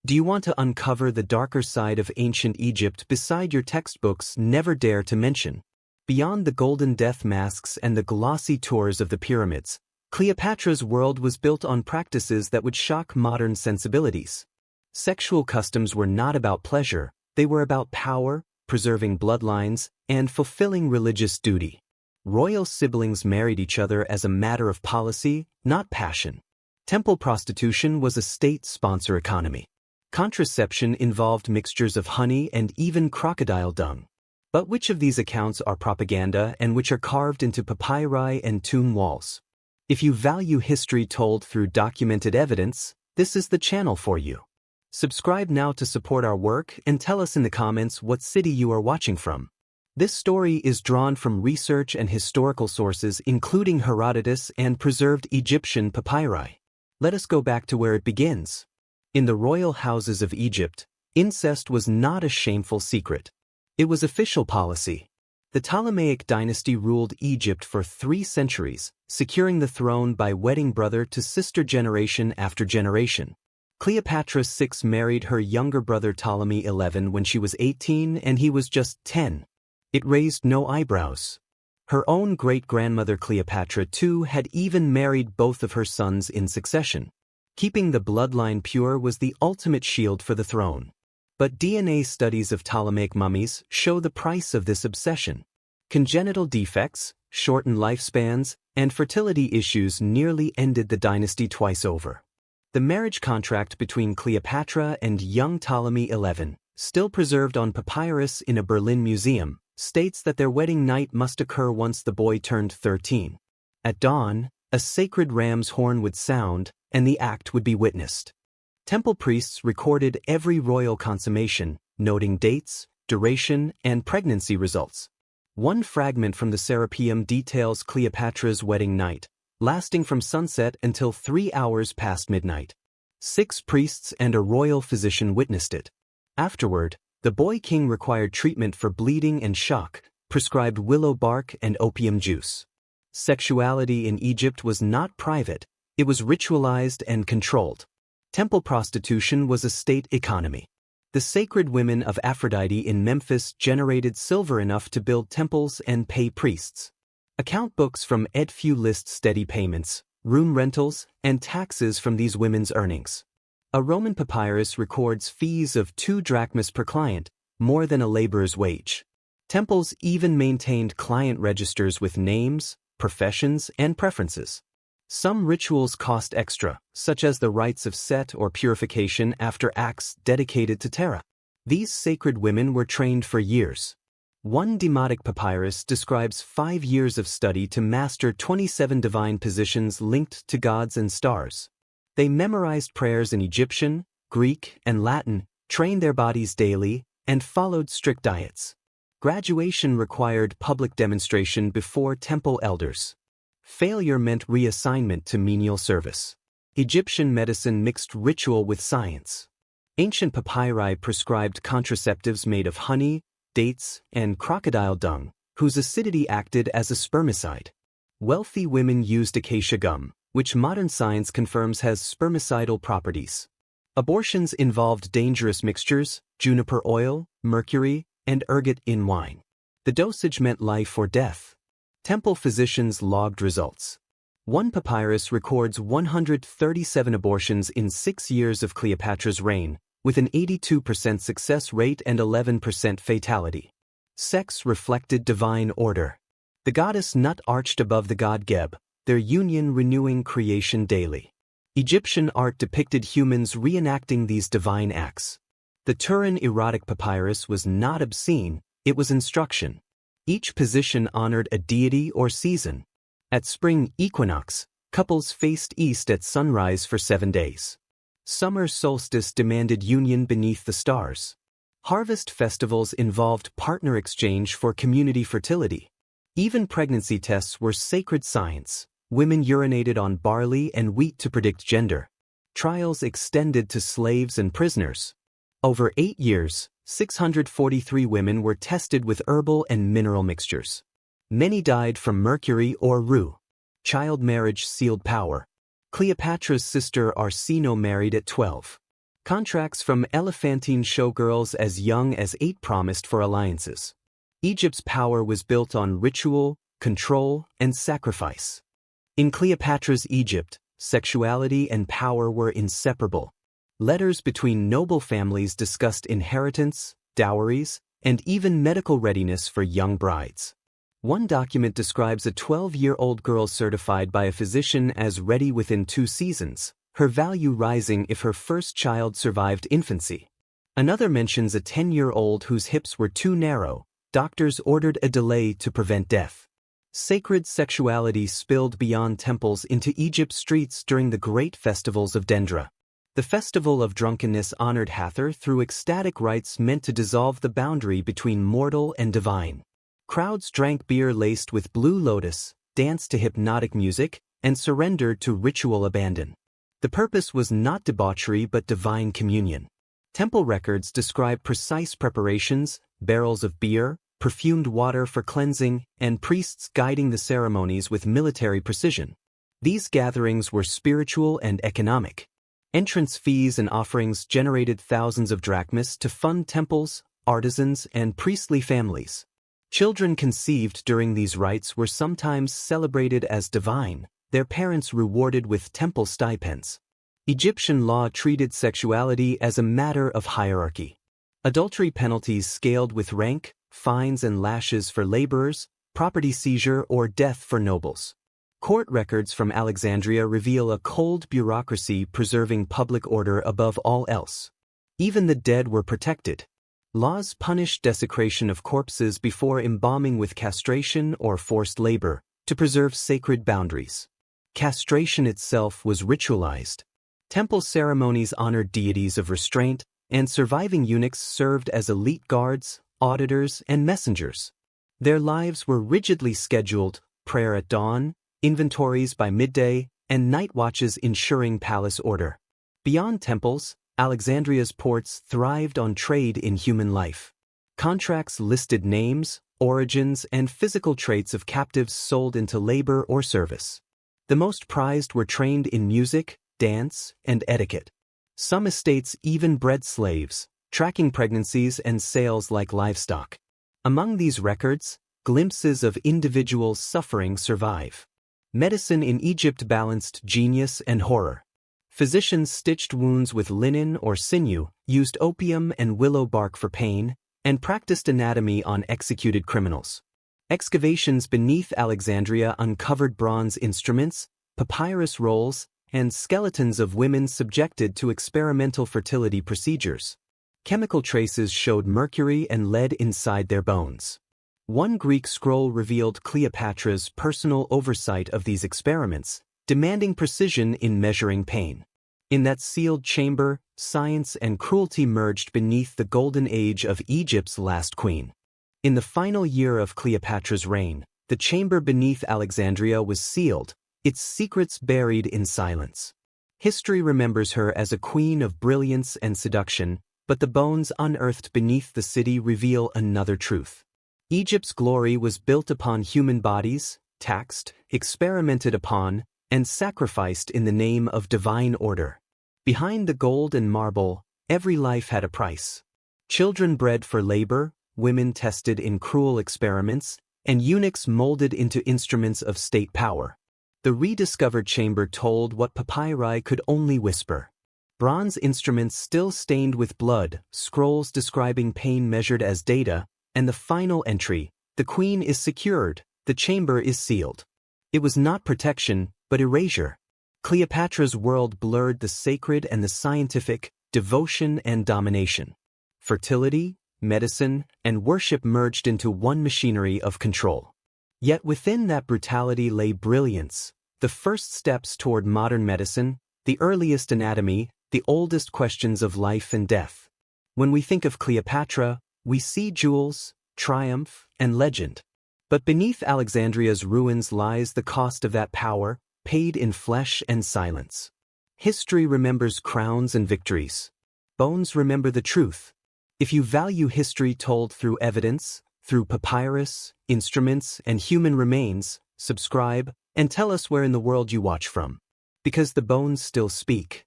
Do you want to uncover the darker side of ancient Egypt beside your textbooks never dare to mention? Beyond the golden death masks and the glossy tours of the pyramids, Cleopatra's world was built on practices that would shock modern sensibilities. Sexual customs were not about pleasure, they were about power, preserving bloodlines, and fulfilling religious duty. Royal siblings married each other as a matter of policy, not passion. Temple prostitution was a state-sponsor economy. Contraception involved mixtures of honey and even crocodile dung. But which of these accounts are propaganda and which are carved into papyri and tomb walls? If you value history told through documented evidence, this is the channel for you. Subscribe now to support our work and tell us in the comments what city you are watching from. This story is drawn from research and historical sources including Herodotus and preserved Egyptian papyri. Let us go back to where it begins. In the royal houses of Egypt, incest was not a shameful secret. It was official policy. The Ptolemaic dynasty ruled Egypt for 3 centuries, securing the throne by wedding brother to sister generation after generation. Cleopatra VI married her younger brother Ptolemy XI when she was 18 and he was just 10. It raised no eyebrows. Her own great-grandmother Cleopatra II had even married both of her sons in succession. Keeping the bloodline pure was the ultimate shield for the throne. But DNA studies of Ptolemaic mummies show the price of this obsession. Congenital defects, shortened lifespans, and fertility issues nearly ended the dynasty twice over. The marriage contract between Cleopatra and young Ptolemy XI, still preserved on papyrus in a Berlin museum, states that their wedding night must occur once the boy turned 13. At dawn, a sacred ram's horn would sound, and the act would be witnessed. Temple priests recorded every royal consummation, noting dates, duration, and pregnancy results. One fragment from the Serapeum details Cleopatra's wedding night, lasting from sunset until 3 hours past midnight. 6 priests and a royal physician witnessed it. Afterward, the boy king required treatment for bleeding and shock, prescribed willow bark and opium juice. Sexuality in Egypt was not private, it was ritualized and controlled. Temple prostitution was a state economy. The sacred women of Aphrodite in Memphis generated silver enough to build temples and pay priests. Account books from etched list steady payments, room rentals, and taxes from these women's earnings. A Roman papyrus records fees of 2 drachmas per client, more than a laborer's wage. Temples even maintained client registers with names, professions, and preferences. Some rituals cost extra, such as the rites of Set or purification after acts dedicated to Terra. These sacred women were trained for years. One Demotic papyrus describes 5 years of study to master 27 divine positions linked to gods and stars. They memorized prayers in Egyptian, Greek, and Latin, trained their bodies daily, and followed strict diets. Graduation required public demonstration before temple elders. Failure meant reassignment to menial service. Egyptian medicine mixed ritual with science. Ancient papyri prescribed contraceptives made of honey, dates, and crocodile dung, whose acidity acted as a spermicide. Wealthy women used acacia gum, which modern science confirms has spermicidal properties. Abortions involved dangerous mixtures, juniper oil, mercury, and ergot in wine. The dosage meant life or death. Temple physicians logged results. One papyrus records 137 abortions in 6 years of Cleopatra's reign, with an 82% success rate and 11% fatality. Sex reflected divine order. The goddess Nut arched above the god Geb, their union renewing creation daily. Egyptian art depicted humans reenacting these divine acts. The Turin erotic papyrus was not obscene, it was instruction. Each position honored a deity or season. At spring equinox, couples faced east at sunrise for 7 days. Summer solstice demanded union beneath the stars. Harvest festivals involved partner exchange for community fertility. Even pregnancy tests were sacred science. Women urinated on barley and wheat to predict gender. Trials extended to slaves and prisoners. Over 8 years, 643 women were tested with herbal and mineral mixtures. Many died from mercury or rue. Child marriage sealed power. Cleopatra's sister Arsinoe married at 12. Contracts from Elephantine showgirls as young as 8 promised for alliances. Egypt's power was built on ritual, control, and sacrifice. In Cleopatra's Egypt, sexuality and power were inseparable. Letters between noble families discussed inheritance, dowries, and even medical readiness for young brides. One document describes a 12-year-old girl certified by a physician as ready within 2 seasons, her value rising if her first child survived infancy. Another mentions a 10-year-old whose hips were too narrow. Doctors ordered a delay to prevent death. Sacred sexuality spilled beyond temples into Egypt's streets during the great festivals of Dendra. The festival of drunkenness honored Hathor through ecstatic rites meant to dissolve the boundary between mortal and divine. Crowds drank beer laced with blue lotus, danced to hypnotic music, and surrendered to ritual abandon. The purpose was not debauchery but divine communion. Temple records describe precise preparations, barrels of beer, perfumed water for cleansing, and priests guiding the ceremonies with military precision. These gatherings were spiritual and economic. Entrance fees and offerings generated thousands of drachmas to fund temples, artisans, and priestly families. Children conceived during these rites were sometimes celebrated as divine, their parents rewarded with temple stipends. Egyptian law treated sexuality as a matter of hierarchy. Adultery penalties scaled with rank, fines and lashes for laborers, property seizure or death for nobles. Court records from Alexandria reveal a cold bureaucracy preserving public order above all else. Even the dead were protected. Laws punished desecration of corpses before embalming with castration or forced labor, to preserve sacred boundaries. Castration itself was ritualized. Temple ceremonies honored deities of restraint, and surviving eunuchs served as elite guards, auditors, and messengers. Their lives were rigidly scheduled, prayer at dawn, inventories by midday, and night watches ensuring palace order. Beyond temples, Alexandria's ports thrived on trade in human life. Contracts listed names, origins, and physical traits of captives sold into labor or service. The most prized were trained in music, dance, and etiquette. Some estates even bred slaves, tracking pregnancies and sales like livestock. Among these records, glimpses of individuals' suffering survive. Medicine in Egypt balanced genius and horror. Physicians stitched wounds with linen or sinew, used opium and willow bark for pain, and practiced anatomy on executed criminals. Excavations beneath Alexandria uncovered bronze instruments, papyrus rolls, and skeletons of women subjected to experimental fertility procedures. Chemical traces showed mercury and lead inside their bones. One Greek scroll revealed Cleopatra's personal oversight of these experiments, demanding precision in measuring pain. In that sealed chamber, science and cruelty merged beneath the golden age of Egypt's last queen. In the final year of Cleopatra's reign, the chamber beneath Alexandria was sealed, its secrets buried in silence. History remembers her as a queen of brilliance and seduction, but the bones unearthed beneath the city reveal another truth. Egypt's glory was built upon human bodies, taxed, experimented upon, and sacrificed in the name of divine order. Behind the gold and marble, every life had a price. Children bred for labor, women tested in cruel experiments, and eunuchs molded into instruments of state power. The rediscovered chamber told what papyri could only whisper. Bronze instruments still stained with blood, scrolls describing pain measured as data, and the final entry, the queen is secured, the chamber is sealed. It was not protection, but erasure. Cleopatra's world blurred the sacred and the scientific, devotion and domination. Fertility, medicine, and worship merged into one machinery of control. Yet within that brutality lay brilliance, the first steps toward modern medicine, the earliest anatomy, the oldest questions of life and death. When we think of Cleopatra, we see jewels, triumph, and legend. But beneath Alexandria's ruins lies the cost of that power, paid in flesh and silence. History remembers crowns and victories. Bones remember the truth. If you value history told through evidence, through papyrus, instruments, and human remains, subscribe, and tell us where in the world you watch from. Because the bones still speak.